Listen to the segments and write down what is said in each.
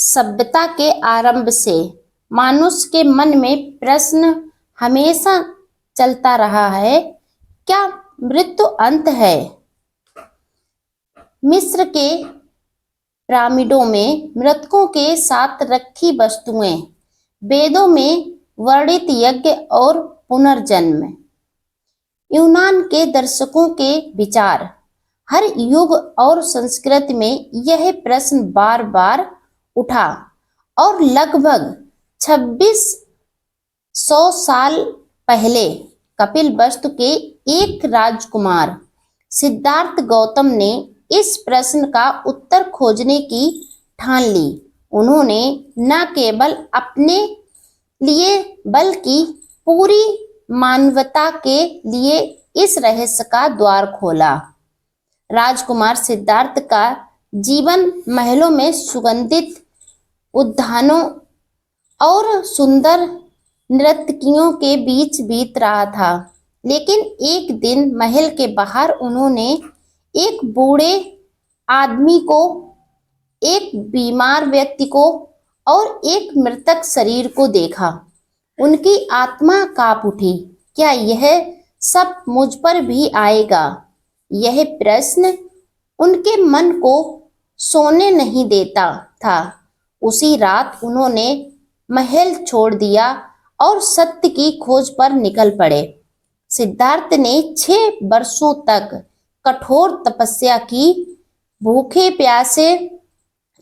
सभ्यता के आरंभ से मनुष्य के मन में प्रश्न हमेशा चलता रहा है, क्या मृत्यु अंत है? मिस्र के पिरामिडों में मृतकों के साथ रखी वस्तुएं, वेदों में वर्णित यज्ञ और पुनर्जन्म, यूनान के दर्शकों के विचार, हर युग और संस्कृति में यह प्रश्न बार बार उठा और लगभग 2600 साल पहले कपिलवस्तु के एक राजकुमार सिद्धार्थ गौतम ने इस प्रश्न का उत्तर खोजने की ठान ली। उन्होंने न केवल अपने लिए बल्कि पूरी मानवता के लिए इस रहस्य का द्वार खोला। राजकुमार सिद्धार्थ का जीवन महलों में सुगंधित उद्यानों और सुंदर नर्तकियों के बीच बीत रहा था, लेकिन एक दिन महल के बाहर उन्होंने एक बूढ़े आदमी को, एक बीमार व्यक्ति को और एक मृतक शरीर को देखा। उनकी आत्मा कांप उठी। क्या यह सब मुझ पर भी आएगा? यह प्रश्न उनके मन को सोने नहीं देता था। उसी रात उन्होंने महल छोड़ दिया और सत्य की खोज पर निकल पड़े। सिद्धार्थ ने 6 वर्षों तक कठोर तपस्या की। भूखे प्यासे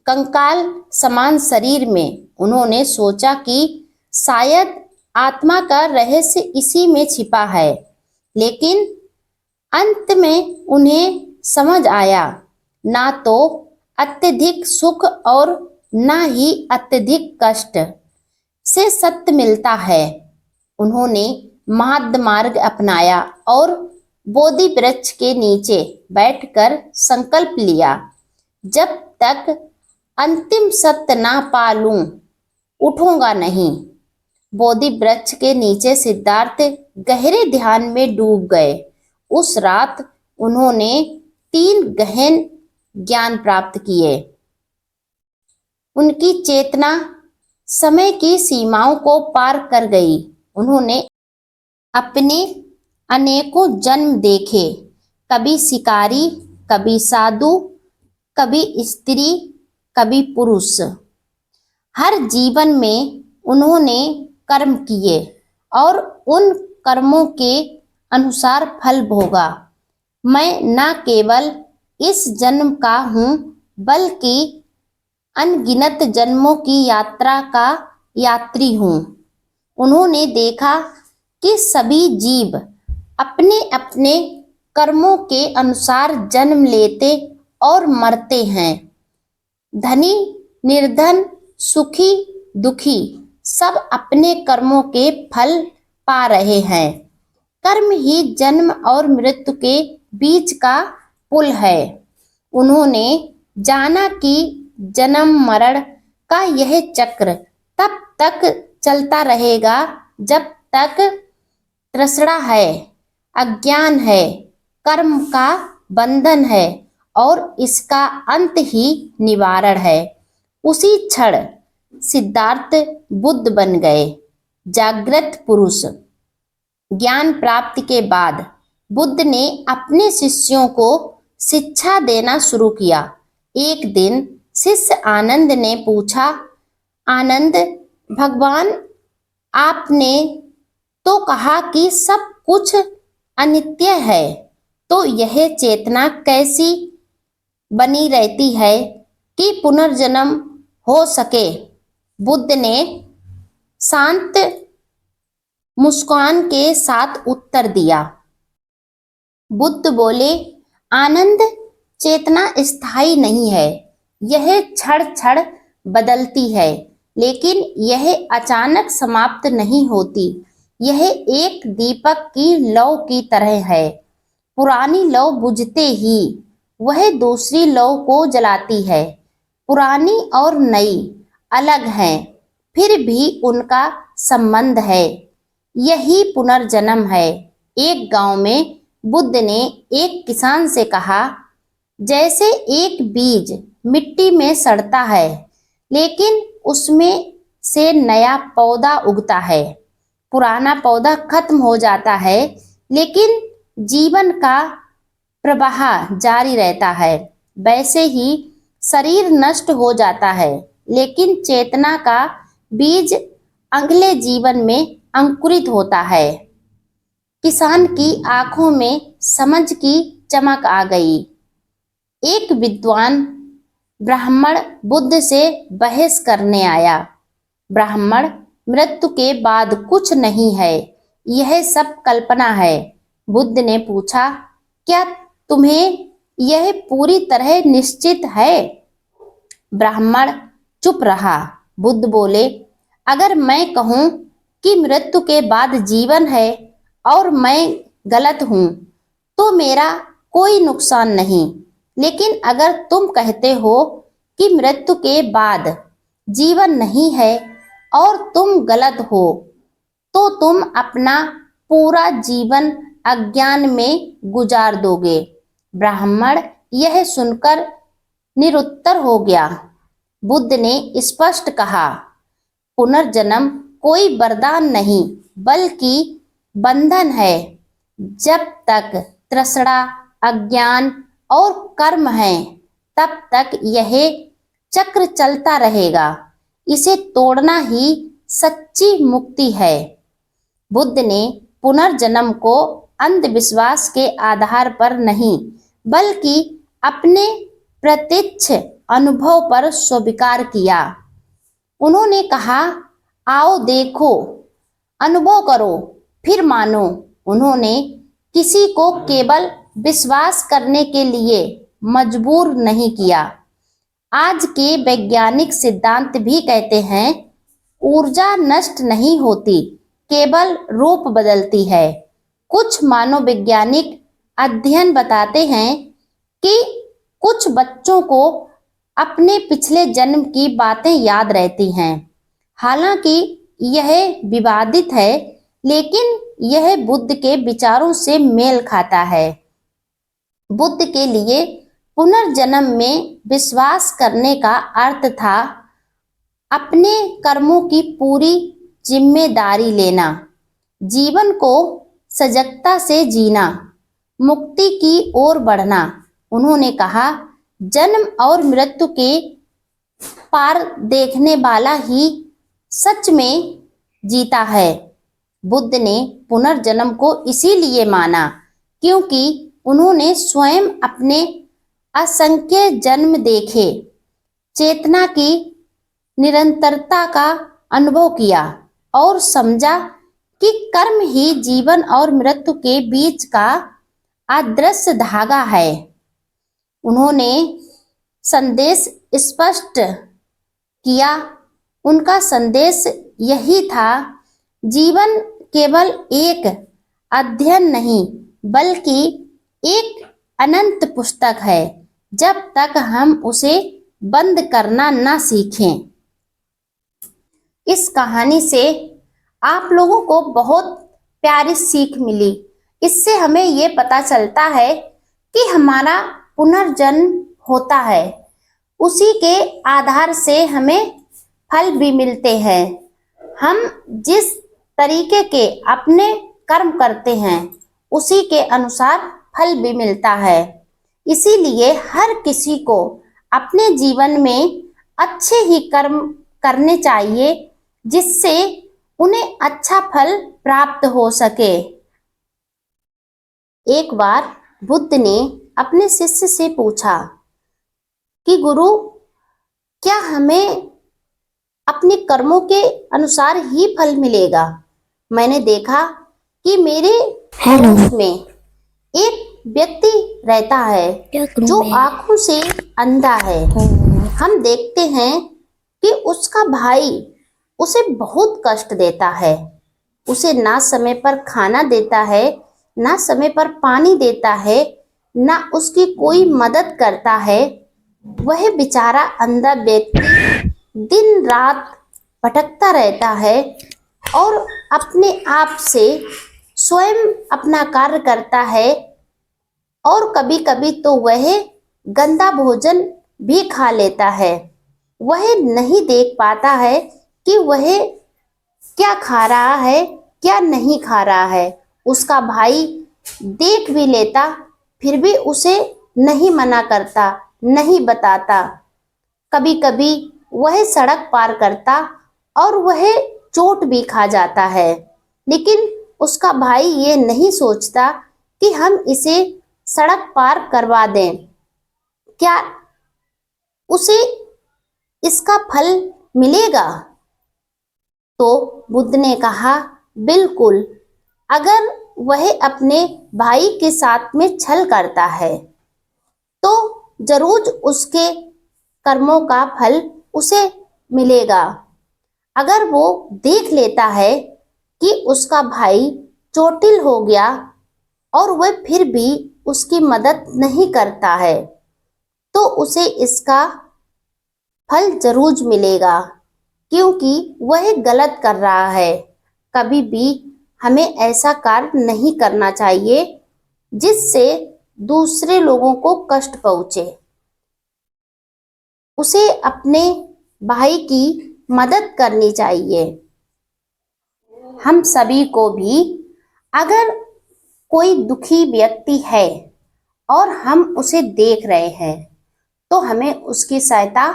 कंकाल समान शरीर में उन्होंने सोचा कि शायद आत्मा का रहस्य इसी में छिपा है, लेकिन अंत में उन्हें समझ आया, ना तो अत्यधिक सुख और ना ही अत्यधिक कष्ट से सत्य मिलता है। उन्होंने माध्य मार्ग अपनाया और बोधि वृक्ष के नीचे बैठकर संकल्प लिया, जब तक अंतिम सत्य ना पा लूं, उठूंगा नहीं। बोधि वृक्ष के नीचे सिद्धार्थ गहरे ध्यान में डूब गए। उस रात उन्होंने 3 गहन ज्ञान प्राप्त किए। उनकी चेतना समय की सीमाओं को पार कर गई। उन्होंने अपने अनेकों जन्म देखे, कभी शिकारी, कभी साधु, कभी स्त्री, कभी पुरुष। हर जीवन में उन्होंने कर्म किए और उन कर्मों के अनुसार फल भोगा। मैं न केवल इस जन्म का हूँ, बल्कि अनगिनत जन्मों की यात्रा का यात्री हूँ। उन्होंने देखा कि सभी जीव अपने अपने कर्मों के अनुसार जन्म लेते और मरते हैं। धनी निर्धन, सुखी दुखी, सब अपने कर्मों के फल पा रहे हैं। कर्म ही जन्म और मृत्यु के बीच का पुल है। उन्होंने जाना कि जन्म मरण का यह चक्र तब तक चलता रहेगा जब तक तृष्णा है, अज्ञान है, कर्म का बंधन है और इसका अंत ही निवारण है। उसी क्षण सिद्धार्थ बुद्ध बन गए, जागृत पुरुष। ज्ञान प्राप्ति के बाद बुद्ध ने अपने शिष्यों को शिक्षा देना शुरू किया। एक दिन शिष्य आनंद ने पूछा, आनंद, भगवान, आपने तो कहा कि सब कुछ अनित्य है, तो यह चेतना कैसी बनी रहती है कि पुनर्जन्म हो सके? बुद्ध ने शांत मुस्कान के साथ उत्तर दिया। बुद्ध बोले, आनंद, चेतना स्थायी नहीं है। यह क्षण क्षण बदलती है, लेकिन यह अचानक समाप्त नहीं होती। यह एक दीपक की लौ की तरह है। पुरानी लौ बुझते ही वह दूसरी लौ को जलाती है। पुरानी और नई अलग हैं, फिर भी उनका संबंध है। यही पुनर्जन्म है। एक गांव में बुद्ध ने एक किसान से कहा, जैसे एक बीज मिट्टी में सड़ता है, लेकिन उसमें से नया पौधा उगता है। पुराना पौधा खत्म हो जाता है, लेकिन जीवन का प्रवाह जारी रहता है। वैसे ही शरीर नष्ट हो जाता है, लेकिन चेतना का बीज अगले जीवन में अंकुरित होता है। किसान की आंखों में समझ की चमक आ गई। एक विद्वान ब्राह्मण बुद्ध से बहस करने आया। ब्राह्मण, मृत्यु के बाद कुछ नहीं है, यह सब कल्पना है। बुद्ध ने पूछा, क्या तुम्हें यह पूरी तरह निश्चित है? ब्राह्मण चुप रहा। बुद्ध बोले, अगर मैं कहूं कि मृत्यु के बाद जीवन है और मैं गलत हूं, तो मेरा कोई नुकसान नहीं। लेकिन अगर तुम कहते हो कि मृत्यु के बाद जीवन नहीं है और तुम गलत हो, तो तुम अपना पूरा जीवन अज्ञान में गुजार दोगे। ब्राह्मण यह सुनकर निरुत्तर हो गया। बुद्ध ने स्पष्ट कहा, पुनर्जन्म कोई वरदान नहीं, बल्कि बंधन है। जब तक तृष्णा, अज्ञान और कर्म है, तब तक यह चक्र चलता रहेगा। इसे तोड़ना ही सच्ची मुक्ति है। बुद्ध ने पुनर्जन्म को अंधविश्वास के आधार पर नहीं, बल्कि अपने प्रत्यक्ष अनुभव पर स्वीकार किया। उन्होंने कहा, आओ देखो, अनुभव करो, फिर मानो। उन्होंने किसी को केवल विश्वास करने के लिए मजबूर नहीं किया। आज के वैज्ञानिक सिद्धांत भी कहते हैं, ऊर्जा नष्ट नहीं होती, केवल रूप बदलती है। कुछ मानववैज्ञानिक अध्ययन बताते हैं कि कुछ बच्चों को अपने पिछले जन्म की बातें याद रहती हैं। हालांकि यह विवादित है, लेकिन यह बुद्ध के विचारों से मेल खाता है। बुद्ध के लिए पुनर्जन्म में विश्वास करने का अर्थ था अपने कर्मों की पूरी जिम्मेदारी लेना, जीवन को सजगता से जीना, मुक्ति की ओर बढ़ना। उन्होंने कहा, जन्म और मृत्यु के पार देखने वाला ही सच में जीता है। बुद्ध ने पुनर्जन्म को इसीलिए माना क्योंकि उन्होंने स्वयं अपने असंख्य जन्म देखे, चेतना की निरंतरता का अनुभव किया और समझा कि कर्म ही जीवन और मृत्यु के बीच का अदृश्य धागा है। उन्होंने संदेश स्पष्ट किया। उनका संदेश यही था, जीवन केवल एक अध्ययन नहीं, बल्कि एक अनंत पुस्तक है। जब तक हम उसे बंद करना ना सीखें। इस कहानी से आप लोगों को बहुत प्यारी सीख मिली। इससे हमें ये पता चलता है कि हमारा पुनर्जन्म होता है, उसी के आधार से हमें फल भी मिलते हैं। हम जिस तरीके के अपने कर्म करते हैं, उसी के अनुसार फल भी मिलता है। इसीलिए हर किसी को अपने जीवन में अच्छे ही कर्म करने चाहिए, जिससे उन्हें अच्छा फल प्राप्त हो सके। एक बार बुद्ध ने अपने शिष्य से पूछा कि गुरु, क्या हमें अपने कर्मों के अनुसार ही फल मिलेगा? मैंने देखा कि मेरे पड़ोस में एक व्यक्ति रहता है जो आंखों से अंधा है। हम देखते हैं कि उसका भाई उसे बहुत कष्ट देता है, उसे ना समय पर खाना देता है, ना समय पर पानी देता है, ना उसकी कोई मदद करता है। वह बेचारा अंधा व्यक्ति दिन रात भटकता रहता है और अपने आप से स्वयं अपना कार्य करता है, और कभी कभी तो वह गंदा भोजन भी खा लेता है। वह नहीं देख पाता है कि वह क्या खा रहा है क्या नहीं खा रहा है। उसका भाई देख भी लेता फिर भी उसे नहीं मना करता, नहीं बताता। कभी कभी वह सड़क पार करता और वह चोट भी खा जाता है, लेकिन उसका भाई ये नहीं सोचता कि हम इसे सड़क पार करवा दें, क्या उसे इसका फल मिलेगा। तो बुद्ध ने कहा, बिल्कुल, अगर वह अपने भाई के साथ में छल करता है तो जरूर उसके कर्मों का फल उसे मिलेगा। अगर वो देख लेता है कि उसका भाई चोटिल हो गया और वह फिर भी उसकी मदद नहीं करता है तो उसे इसका फल जरूर मिलेगा, क्योंकि वह गलत कर रहा है। कभी भी हमें ऐसा कार्य नहीं करना चाहिए जिससे दूसरे लोगों को कष्ट पहुंचे। उसे अपने भाई की मदद करनी चाहिए। हम सभी को भी अगर कोई दुखी व्यक्ति है और हम उसे देख रहे हैं तो हमें उसकी सहायता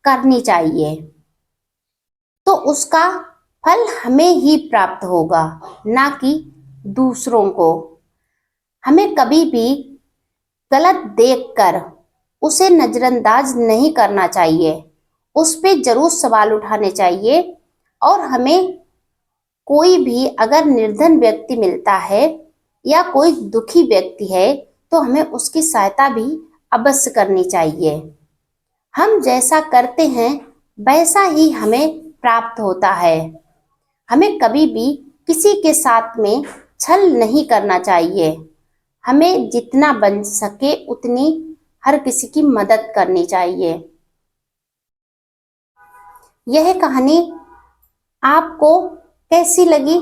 करनी चाहिए, तो उसका फल हमें ही प्राप्त होगा, ना कि दूसरों को। हमें कभी भी गलत देखकर उसे नजरअंदाज नहीं करना चाहिए, उस पे जरूर सवाल उठाने चाहिए। और हमें कोई भी अगर निर्धन व्यक्ति मिलता है या कोई दुखी व्यक्ति है तो हमें उसकी सहायता भी अवश्य करनी चाहिए। हम जैसा करते हैं वैसा ही हमें प्राप्त होता है। हमें कभी भी किसी के साथ में छल नहीं करना चाहिए। हमें जितना बन सके उतनी हर किसी की मदद करनी चाहिए। यह कहानी आपको कैसी लगी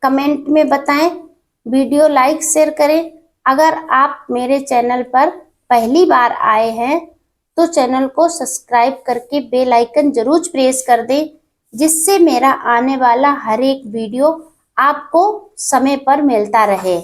कमेंट में बताएं। वीडियो लाइक शेयर करें। अगर आप मेरे चैनल पर पहली बार आए हैं तो चैनल को सब्सक्राइब करके बेल आइकन जरूर प्रेस कर दें, जिससे मेरा आने वाला हर एक वीडियो आपको समय पर मिलता रहे।